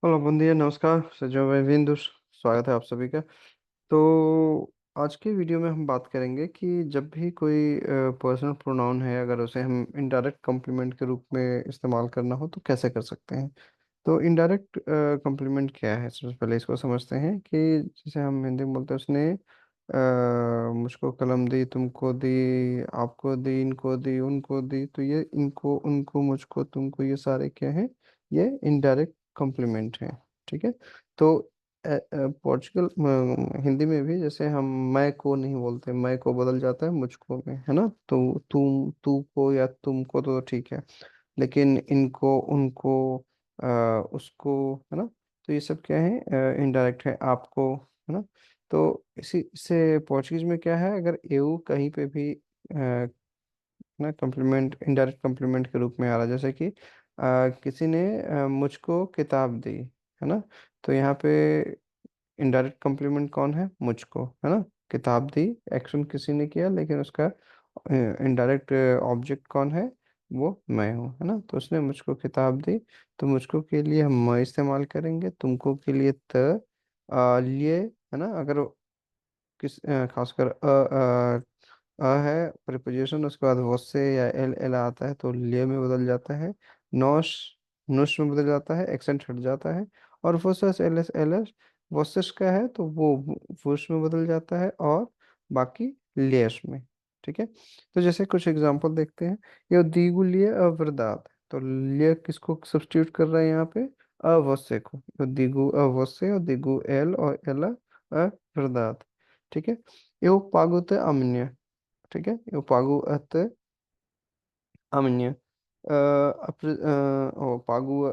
Hello बंदिया नमस्कार सजो bem-vindos। स्वागत है आप सभी का। तो आज के वीडियो में हम बात करेंगे कि जब भी कोई पर्सनल प्रोनाउन है, अगर उसे हम इनडायरेक्ट कॉम्प्लीमेंट के रूप में इस्तेमाल करना हो तो कैसे कर सकते हैं। तो इनडायरेक्ट कॉम्प्लीमेंट क्या है, सबसे पहले इसको समझते हैं कि जैसे हम हिंदी में बोलते हैं उसने मुझको कलम दी, तुमको दी, आपको दी, इनको दी, उनको दी। तो ये इनको, उनको, मुझको, तुमको, ये सारे क्या हैं? ये इनडायरेक्ट कॉम्प्लीमेंट हैं। ठीक है। तो पोर्चुगल हिंदी में भी जैसे हम मैं को नहीं बोलते, मैं को बदल जाता है मुझको में, है ना। तो तू को या तुमको तो ठीक है, लेकिन इनको, उनको, उसको, है ना। तो ये सब क्या है? इनडायरेक्ट है, आपको, है ना। तो इसी से पोर्चुगीज में क्या है, अगर एऊ कहीं पे भी ना कम्प्लीमेंट, इनडायरेक्ट कम्प्लीमेंट के रूप में आ रहा है, जैसे कि किसी ने मुझको किताब दी, है ना। तो यहाँ पे इनडायरेक्ट कॉम्प्लीमेंट कौन है? मुझको, है ना। किताब दी, एक्शन किसी ने किया, लेकिन उसका इनडायरेक्ट ऑब्जेक्ट कौन है? वो मैं हूँ, है ना। तो उसने मुझको किताब दी, तो मुझको के लिए हम मैं इस्तेमाल करेंगे, तुमको के लिए लिए, है ना। अगर खासकर है प्रिपोजिशन, उसके बाद वो से या एल एल आता है तो लिए में बदल जाता है। नौश नुश में बदल जाता है, एक्सेंट हट जाता है। और वोसस एल एस एल एस वोसस का है तो वो वुश में बदल जाता है, और बाकी लेस में। ठीक है। तो जैसे कुछ एग्जांपल देखते हैं। ये दीगु लिए अवरदात, तो लिए किसको सब्स्टिट्यूट कर रहा है यहाँ पे? अवश्य को। तो दिगु अवश्य और दिगु एल और एल अवरदात। ठीक है। यो पागुते अमन्य। ठीक है। यो पागु अत अमन्य। ओ पागु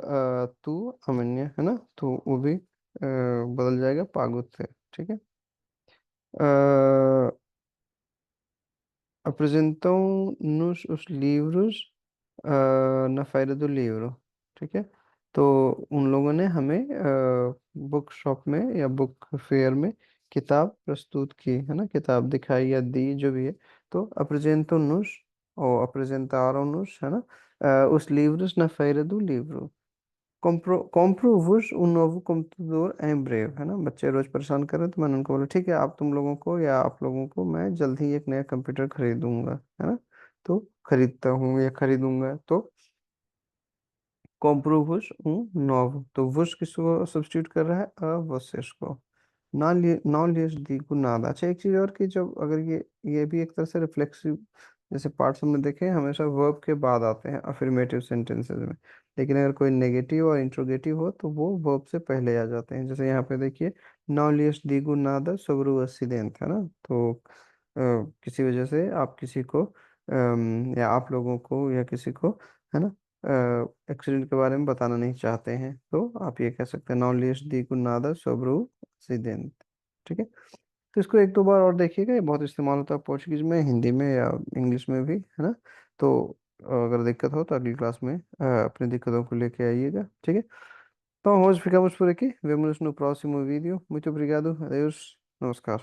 तू अमन्य, है ना। तो वो भी बदल जाएगा पागुत से। ठीक है। apresentam nos os livros na feira do livro। ठीक है। तो उन लोगों ने हमें बुक शॉप में या बुक फेयर में किताब प्रस्तुत की, है ना, किताब दिखाई या दी, जो भी है। तो apresentam nos ou apresentaram-nos, है ना, os livros na feira do livro। compro-vos um novo computador em breve, है ना। बच्चे रोज परेशान कर रहे हैं, तो मैंने उनको बोला ठीक है, आप तुम लोगों को या आप लोगों को मैं जल्द ही एक नया कंप्यूटर खरीदूंगा, है ना। तो खरीदता हूँ या खरीदूंगा। तो compro-vos um novo, तो वुश किसको सब्स्टिट्यूट कर रहा है? अवशेष को। नॉन लियस दी को नाद। अच्छा, एक चीज और कि जब अगर ये भी एक तरह से रिफ्लेक्सिव जैसे पार्ट्स हमने देखे हैं, हमेशा वर्ब के बाद आते हैं अफर्मेटिव सेंटेंसेस में। लेकिन अगर कोई नेगेटिव और इंट्रोगेटिव हो तो वो वर्ब से पहले आ जाते हैं। जैसे यहाँ पे देखिए, नॉन लियस दी को नाद सोब्रू एक्सीडेंट, है ना। तो किसी वजह से आप किसी को या आप लोगों को या किसी को, है ना, एक्सीडेंट के बारे में बताना नहीं चाहते हैं, तो आप ये कह सकते हैं नॉन लियस दी को नाद सोब्रू एक्सीडेंट। ठीक है। तो इसको एक दो बार और देखिएगा, ये बहुत इस्तेमाल होता है पोर्चुगीज में, हिंदी में या इंग्लिश में भी, है ना। तो अगर दिक्कत हो तो अगली क्लास में अपनी दिक्कतों को लेके आइएगा। ठीक है। Então, hoje ficamos por aqui. Vemo-nos no próximo vídeo. Muito obrigado. Adeus. Namaskar.